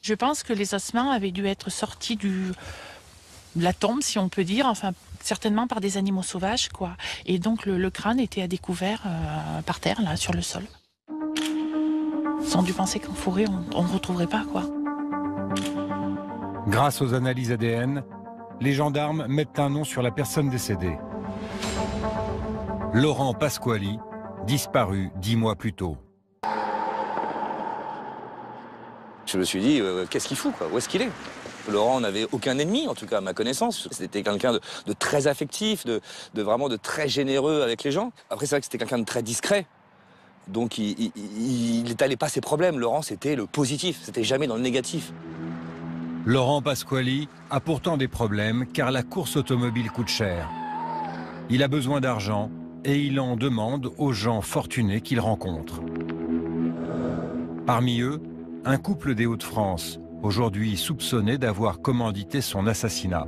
Je pense que les ossements avaient dû être sortis de la tombe, si on peut dire, enfin certainement par des animaux sauvages, quoi. Et donc le crâne était à découvert par terre, là, sur le sol. Ils ont dû penser qu'en forêt, on ne retrouverait pas, quoi. Grâce aux analyses ADN, les gendarmes mettent un nom sur la personne décédée. Laurent Pasquali, disparu 10 mois plus tôt. Je me suis dit, qu'est-ce qu'il fout, quoi? Où est-ce qu'il est? Laurent n'avait aucun ennemi, en tout cas à ma connaissance. C'était quelqu'un de très affectif, de vraiment de très généreux avec les gens. Après, c'est vrai que c'était quelqu'un de très discret. Donc il n'étalait pas ses problèmes. Laurent, c'était le positif, c'était jamais dans le négatif. Laurent Pasquali a pourtant des problèmes car la course automobile coûte cher. Il a besoin d'argent et il en demande aux gens fortunés qu'il rencontre. Parmi eux, un couple des Hauts-de-France, aujourd'hui soupçonné d'avoir commandité son assassinat.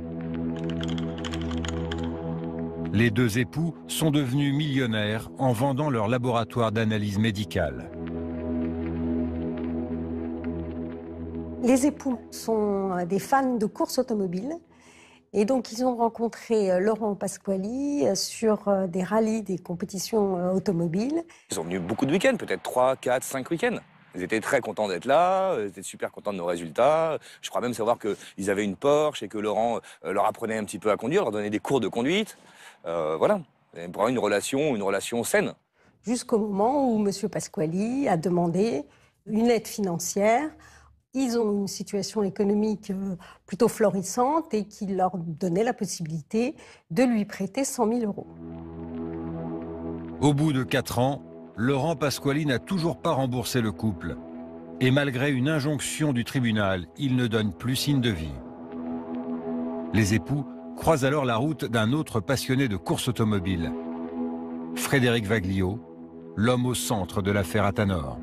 Les 2 époux sont devenus millionnaires en vendant leur laboratoire d'analyse médicale. Les époux sont des fans de course automobile Et donc, ils ont rencontré Laurent Pasquali sur des rallyes, des compétitions automobiles. Ils sont venus beaucoup de week-ends, peut-être 3, 4, 5 week-ends. Ils étaient très contents d'être là, ils étaient super contents de nos résultats. Je crois même savoir qu'ils avaient une Porsche et que Laurent leur apprenait un petit peu à conduire, leur donnait des cours de conduite. Voilà, pour avoir une relation saine. Jusqu'au moment où M. Pasquali a demandé une aide financière. Ils ont une situation économique plutôt florissante et qui leur donnait la possibilité de lui prêter 100 000 euros. Au bout de 4 ans, Laurent Pasquali n'a toujours pas remboursé le couple. Et malgré une injonction du tribunal, il ne donne plus signe de vie. Les époux croisent alors la route d'un autre passionné de course automobile, Frédéric Vaglio, l'homme au centre de l'affaire Athanor.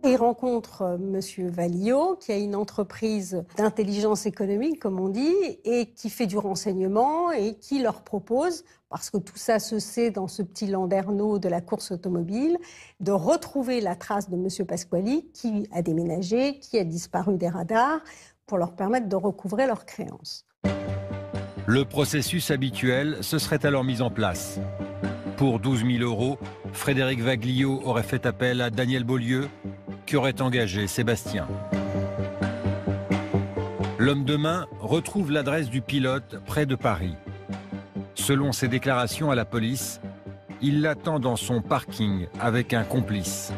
Il rencontre M. Vaglio, qui a une entreprise d'intelligence économique, comme on dit, et qui fait du renseignement et qui leur propose, parce que tout ça se sait dans ce petit landerneau de la course automobile, de retrouver la trace de M. Pasquali, qui a déménagé, qui a disparu des radars, pour leur permettre de recouvrer leurs créances. Le processus habituel se serait alors mis en place. Pour 12 000 euros, Frédéric Vaglio aurait fait appel à Daniel Beaulieu, qui aurait engagé Sébastien. L'homme de main retrouve l'adresse du pilote près de Paris. Selon ses déclarations à la police, il l'attend dans son parking avec un complice.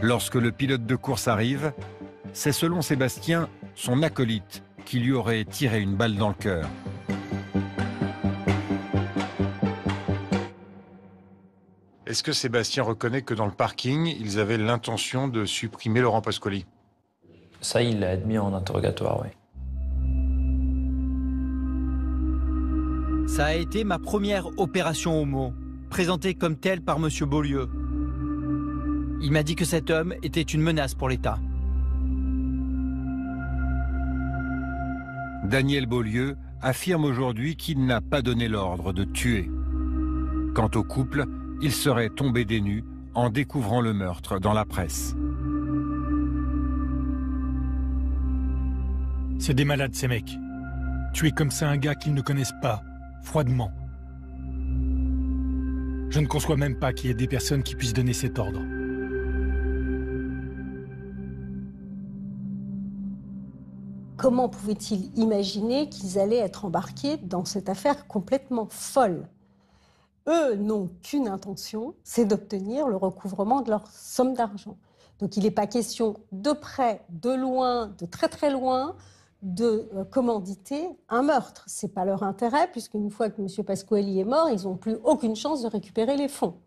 Lorsque le pilote de course arrive, c'est selon Sébastien son acolyte qui lui aurait tiré une balle dans le cœur. Est-ce que Sébastien reconnaît que dans le parking, ils avaient l'intention de supprimer Laurent Pasquali? Ça, il l'a admis en interrogatoire, oui. Ça a été ma première opération homo, présentée comme telle par M. Beaulieu. Il m'a dit que cet homme était une menace pour l'État. Daniel Beaulieu affirme aujourd'hui qu'il n'a pas donné l'ordre de tuer. Quant au couple, il serait tombé des nues en découvrant le meurtre dans la presse. C'est des malades, ces mecs. Tuer comme ça un gars qu'ils ne connaissent pas, froidement. Je ne conçois même pas qu'il y ait des personnes qui puissent donner cet ordre. Comment pouvaient-ils imaginer qu'ils allaient être embarqués dans cette affaire complètement folle ? Eux n'ont qu'une intention, c'est d'obtenir le recouvrement de leur somme d'argent. Donc il n'est pas question de près, de loin, de très très loin, de commanditer un meurtre. Ce n'est pas leur intérêt, puisqu'une fois que M. Pasquali est mort, ils n'ont plus aucune chance de récupérer les fonds.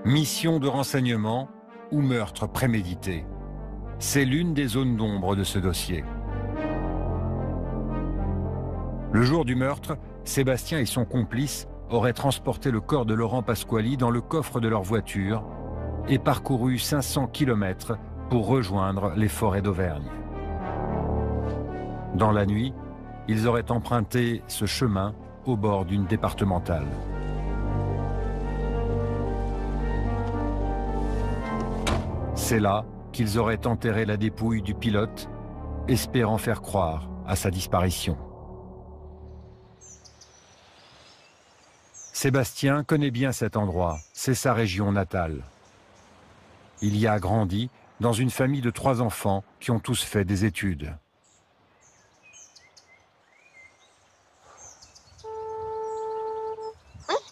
Mission de renseignement ou meurtre prémédité. C'est l'une des zones d'ombre de ce dossier. Le jour du meurtre, Sébastien et son complice auraient transporté le corps de Laurent Pasquali dans le coffre de leur voiture et parcouru 500 km pour rejoindre les forêts d'Auvergne. Dans la nuit, ils auraient emprunté ce chemin au bord d'une départementale. C'est là qu'ils auraient enterré la dépouille du pilote, espérant faire croire à sa disparition. Sébastien connaît bien cet endroit, c'est sa région natale. Il y a grandi dans une famille de 3 enfants qui ont tous fait des études.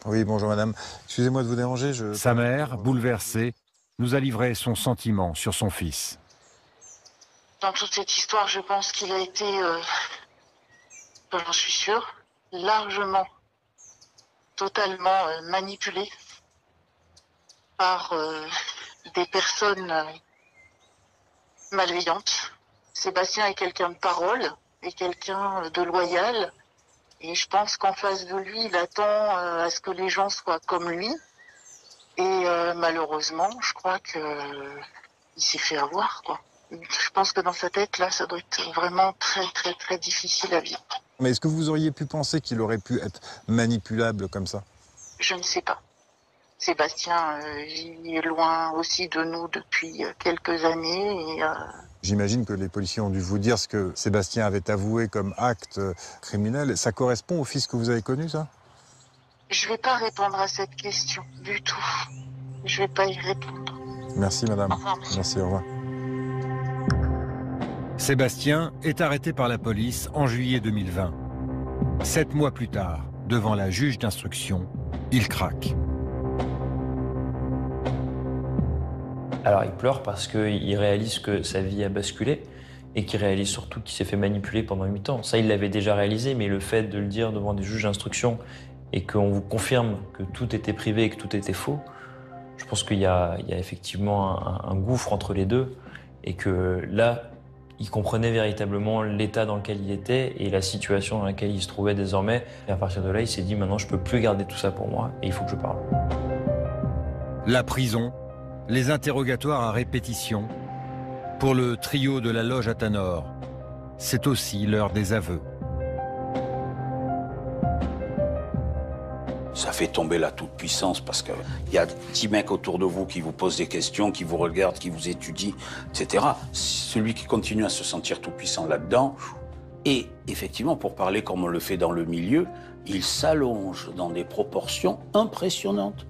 Oui, bonjour madame. Excusez-moi de vous déranger. Sa mère, bouleversée, nous a livré son sentiment sur son fils. Dans toute cette histoire, je pense qu'il a été, j'en suis sûre, largement, totalement manipulé par des personnes malveillantes. Sébastien est quelqu'un de parole, est quelqu'un de loyal. Et je pense qu'en face de lui, il attend à ce que les gens soient comme lui. Et malheureusement, je crois qu'il s'est fait avoir, quoi. Je pense que dans sa tête, là, ça doit être vraiment très, très, très difficile à vivre. Mais est-ce que vous auriez pu penser qu'il aurait pu être manipulable comme ça? Je ne sais pas. Sébastien, il est loin aussi de nous depuis quelques années. Et, J'imagine que les policiers ont dû vous dire ce que Sébastien avait avoué comme acte criminel. Ça correspond au fils que vous avez connu, ça? je vais pas répondre à cette question du tout. Je vais pas y répondre. Merci, madame. Au revoir, monsieur. Merci, au revoir. Sébastien est arrêté par la police en juillet 2020. 7 mois plus tard, devant la juge d'instruction, il craque. Alors il pleure parce qu'il réalise que sa vie a basculé et qu'il réalise surtout qu'il s'est fait manipuler pendant 8 ans. Ça, il l'avait déjà réalisé, mais le fait de le dire devant des juges d'instruction et qu'on vous confirme que tout était privé et que tout était faux, je pense qu'il y a effectivement un gouffre entre les deux et que là, il comprenait véritablement l'état dans lequel il était et la situation dans laquelle il se trouvait désormais. Et à partir de là, il s'est dit maintenant, je peux plus garder tout ça pour moi et il faut que je parle. La prison, les interrogatoires à répétition. Pour le trio de la loge Athanor, c'est aussi l'heure des aveux. Ça fait tomber la toute-puissance parce qu'il y a 10 mecs autour de vous qui vous posent des questions, qui vous regardent, qui vous étudient, etc. Celui qui continue à se sentir tout-puissant là-dedans, et effectivement, pour parler comme on le fait dans le milieu, il s'allonge dans des proportions impressionnantes.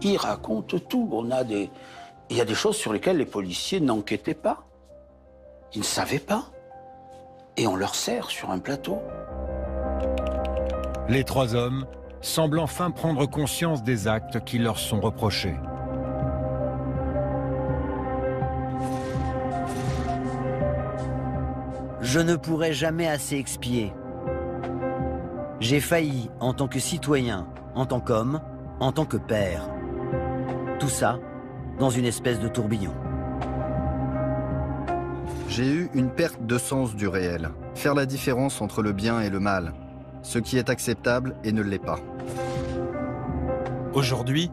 Il raconte tout. Il y a des choses sur lesquelles les policiers n'enquêtaient pas. Ils ne savaient pas. Et on leur sert sur un plateau. Les 3 hommes semblent enfin prendre conscience des actes qui leur sont reprochés. Je ne pourrai jamais assez expier. J'ai failli en tant que citoyen, en tant qu'homme, en tant que père. Tout ça dans une espèce de tourbillon. J'ai eu une perte de sens du réel. Faire la différence entre le bien et le mal. Ce qui est acceptable et ne l'est pas. Aujourd'hui,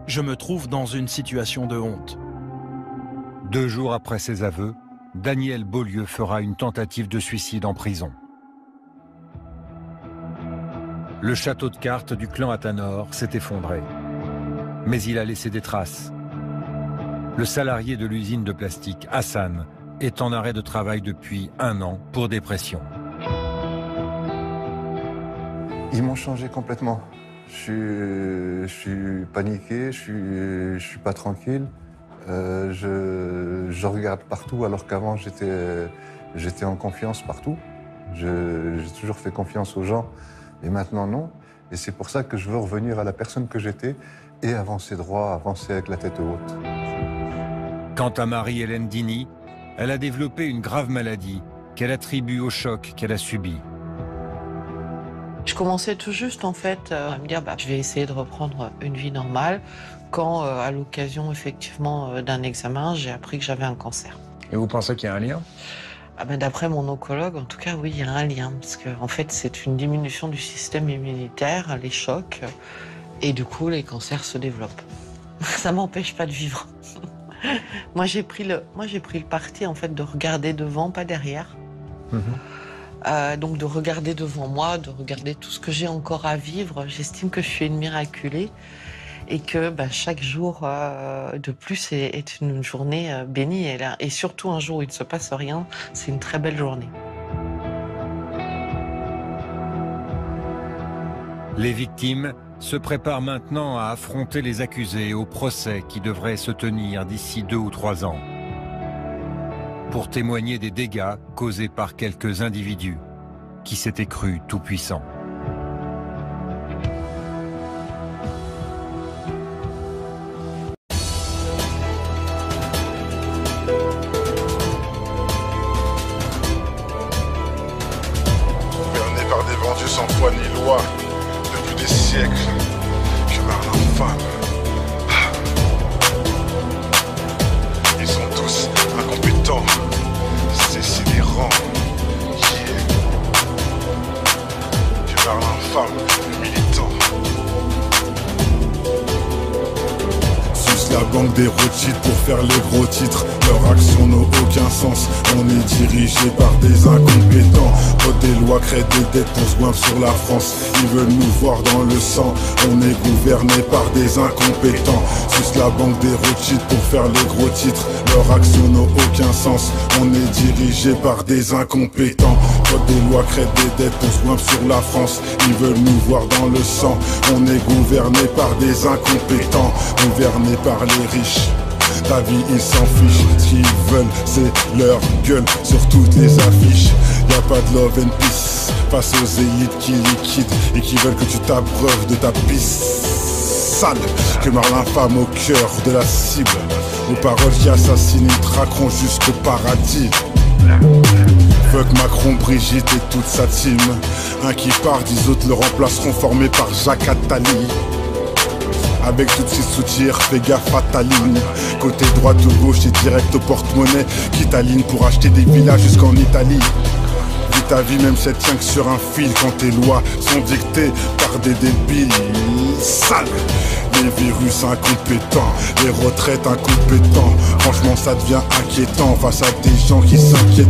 je me trouve dans une situation de honte. 2 jours après ses aveux, Daniel Beaulieu fera une tentative de suicide en prison. Le château de cartes du clan Athanor s'est effondré. Mais il a laissé des traces. Le salarié de l'usine de plastique, Hassan, est en arrêt de travail depuis 1 an pour dépression. Ils m'ont changé complètement. Je suis paniqué, je suis pas tranquille. Je regarde partout alors qu'avant j'étais en confiance partout. J'ai toujours fait confiance aux gens et maintenant non. Et c'est pour ça que je veux revenir à la personne que j'étais et avancer droit, avancer avec la tête haute. Quant à Marie-Hélène Dini, elle a développé une grave maladie qu'elle attribue au choc qu'elle a subi. Je commençais tout juste en fait à me dire je vais essayer de reprendre une vie normale quand à l'occasion effectivement d'un examen j'ai appris que j'avais un cancer. Et vous pensez qu'il y a un lien? D'après mon oncologue, en tout cas oui, il y a un lien parce que en fait c'est une diminution du système immunitaire, les chocs et du coup les cancers se développent. Ça m'empêche pas de vivre. Moi j'ai pris le parti en fait de regarder devant, pas derrière. Donc de regarder devant moi, de regarder tout ce que j'ai encore à vivre. J'estime que je suis une miraculée et que chaque jour de plus est une journée bénie. Et surtout un jour où il ne se passe rien, c'est une très belle journée. Les victimes se préparent maintenant à affronter les accusés au procès qui devrait se tenir d'ici 2 ou 3 ans. Pour témoigner des dégâts causés par quelques individus qui s'étaient crus tout-puissants. Gouverné par des vendus sans foi ni loi, depuis des siècles, je parle en femme. Ils sont tous incompétents, c'est sidérant. Je parle en femme, militant. Suce la banque des Rothschild pour faire les gros titres. Leur action n'a aucun sens, on est dirigé par des incompétents. Vote des lois, créent des dettes pour se goinfre sur la France. Ils veulent nous voir dans le sang. On est gouverné par des incompétents. Suce la banque des Rothschild pour faire les gros titres. Leur action n'a aucun sens. On est dirigé par des incompétents. Code des lois, créent des dettes pour se goinfre sur la France. Ils veulent nous voir dans le sang. On est gouverné par des incompétents. Gouverné par les riches. Ta vie ils s'en fichent, ce qu'ils veulent c'est leur gueule sur toutes les affiches. Y'a pas de love and peace face aux élites qui liquident et qui veulent que tu t'abreuves de ta pisse sale. Que Marlin femme au cœur de la cible, aux paroles qui assassinent et traqueront jusqu'au paradis. Fuck Macron, Brigitte et toute sa team. Un qui part, 10 autres le remplaceront, formé par Jacques Attali. Avec toutes ces soutières, fais gaffe à ta ligne. Côté droite ou gauche, c'est direct au porte-monnaie qui t'aligne pour acheter des villas jusqu'en Italie. Vis ta vie même si elle tient que sur un fil quand tes lois sont dictées par des débiles sales. Les virus incompétents, les retraites incompétents. Franchement ça devient inquiétant face à des gens qui s'inquiètent.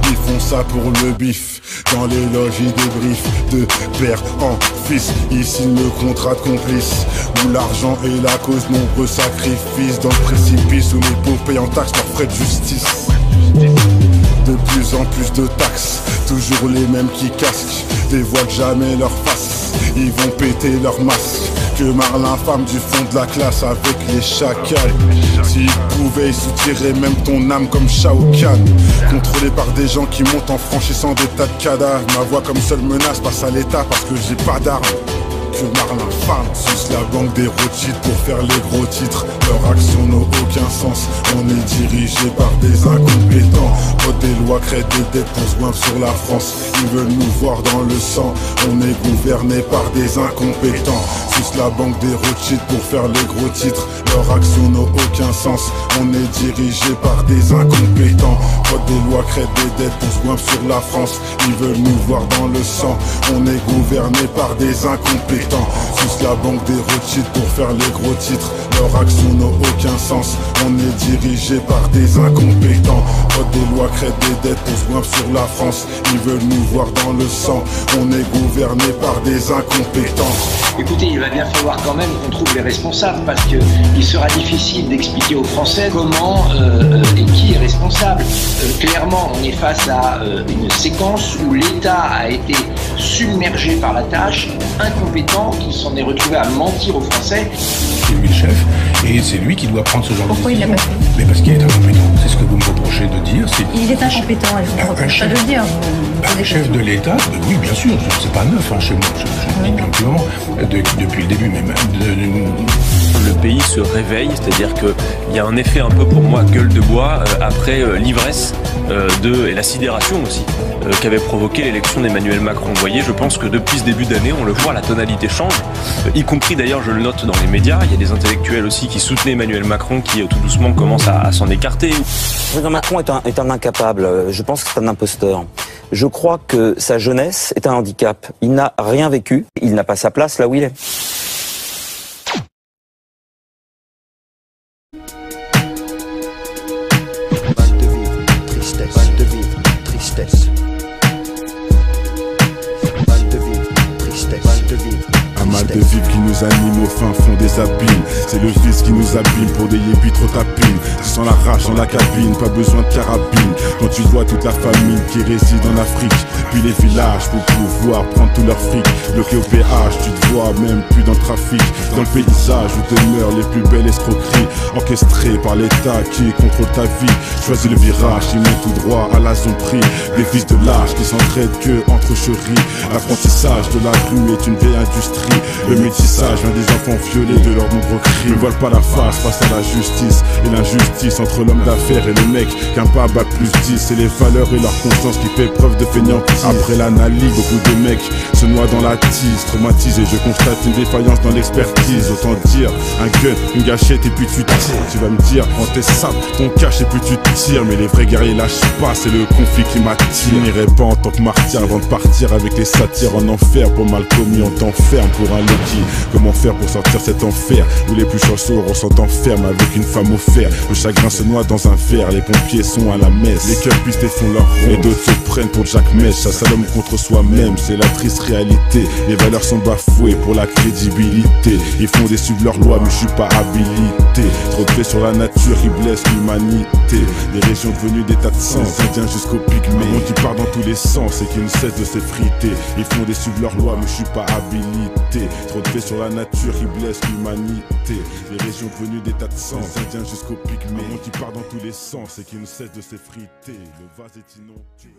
Ils font ça pour le bif. Dans les loges ils débriefent de père en fils. Ils signent le contrat de complice où l'argent est la cause, nombreux sacrifices. Dans le précipice où les pauvres payent en taxes leurs frais de justice. De plus en plus de taxes, toujours les mêmes qui casquent, dévoilent jamais leur face, ils vont péter leur masque. Que Marlin femme du fond de la classe avec les chacals. S'ils pouvaient, ils soutiraient même ton âme comme Shao Kahn. Contrôlé par des gens qui montent en franchissant des tas de cadavres. Ma voix comme seule menace passe à l'état parce que j'ai pas d'armes. Que Marlin femme suce la banque des Rothschild pour faire les gros titres. Leur action n'a aucun sens. On est dirigé par des incompétents. Vote des lois, créent des dettes pour se goinfre sur la France. Ils veulent nous voir dans le sang. On est gouverné par des incompétents. Suce la banque des Rothschild pour faire les gros titres. Leur action n'a aucun sens. On est dirigé par des incompétents. Vote des lois, créent des dettes pour se goinfre sur la France. Ils veulent nous voir dans le sang. On est gouverné par des incompétents. Suce la banque des Rothschild pour faire les gros titres. Leur action n'a aucun sens. On est dirigé par des incompétents. Vote des lois, créent des dettes pour se goinfre sur la France. Ils veulent nous voir dans le sang. On est gouverné par des incompétents. Écoutez, il va bien falloir quand même qu'on trouve les responsables parce que il sera difficile d'expliquer aux Français comment et qui est responsable. Clairement, on est face à une séquence où l'État a été submergé par la tâche, incompétent, qui s'en est retrouvé à mentir aux Français. C'est lui le chef et c'est lui qui doit prendre ce genre de décision. Pourquoi il l'a pas fait? Mais parce qu'il est incompétent. C'est ce que vous me reprochez de dire. Il est incompétent, il ne vous reproche pas de le dire. Un chef de l'État, oui bien sûr, c'est pas neuf chez moi, je le dis depuis un petit moment, depuis le début même. Le pays se réveille, c'est-à-dire qu'il y a un effet un peu pour moi gueule de bois après l'ivresse et la sidération aussi qu'avait provoqué l'élection d'Emmanuel Macron. Vous voyez, je pense que depuis ce début d'année, on le voit, la tonalité change, y compris d'ailleurs, je le note dans les médias, il y a des intellectuels aussi qui soutenaient Emmanuel Macron qui tout doucement commencent à s'en écarter. Le président Macron est un incapable, je pense que c'est un imposteur. Je crois que sa jeunesse est un handicap. Il n'a rien vécu, il n'a pas sa place là où il est. Mal de vivre qui nous anime au fin fond des abîmes. C'est le vice qui nous abîme pour des yébis trop tapines. Tu sens la rage dans la cabine, pas besoin de carabine. Quand tu vois toute la famille qui réside en Afrique, puis les villages pour pouvoir prendre tout leur fric. Bloqué au péage, tu te vois même plus dans le trafic. Dans le paysage où demeurent les plus belles escroqueries, orchestrées par l'État qui contrôle ta vie. Choisis le virage, il met tout droit à la zone prix. Des fils de lâches qui s'entraident que entre chéris. L'apprentissage de la rue est une vieille industrie. Le métissage vient des enfants violés de leurs nombreux crimes. Ne voilent pas la face face à la justice et l'injustice entre l'homme d'affaires et le mec qu'un pas bat plus 10. C'est les valeurs et leur conscience qui fait preuve de fainéantise. Après l'analyse, beaucoup de mecs se noient dans la tise. Traumatisé, je constate une défaillance dans l'expertise. Autant dire un gun, une gâchette et puis tu tires. Tu vas me dire, prends tes sapes, ton cache et puis tu te tires. Mais les vrais guerriers lâchent pas, c'est le conflit qui m'attire. Je n'irai pas en tant que martyr avant de partir avec les satires en enfer. Pour mal commis on t'enferme pour un Loki. Comment faire pour sortir cet enfer où les plus chanceux ressentent enferme avec une femme au fer. Le chagrin se noie dans un verre, les pompiers sont à la messe. Les cœurs pistés font leur rond et d'autres se prennent pour Jack Mesh. Chasse à l'homme contre soi-même, c'est la triste réalité. Les valeurs sont bafouées pour la crédibilité. Ils font des suivre leurs lois mais je suis pas habilité. Trop de paix sur la nature, ils blessent l'humanité. Les régions devenues des tas de sens, indiens jusqu'au pygmée. Un monde qui part dans tous les sens et qui ne cesse de s'effriter. Ils font des suivre leurs lois mais je suis pas habilité. Trop de paix sur la nature, ils blessent l'humanité. Les régions devenues des tas de sens, indiens jusqu'au pygmée. Un monde qui part dans tous les sens et qui ne cesse de s'effriter. Le vase est inondé.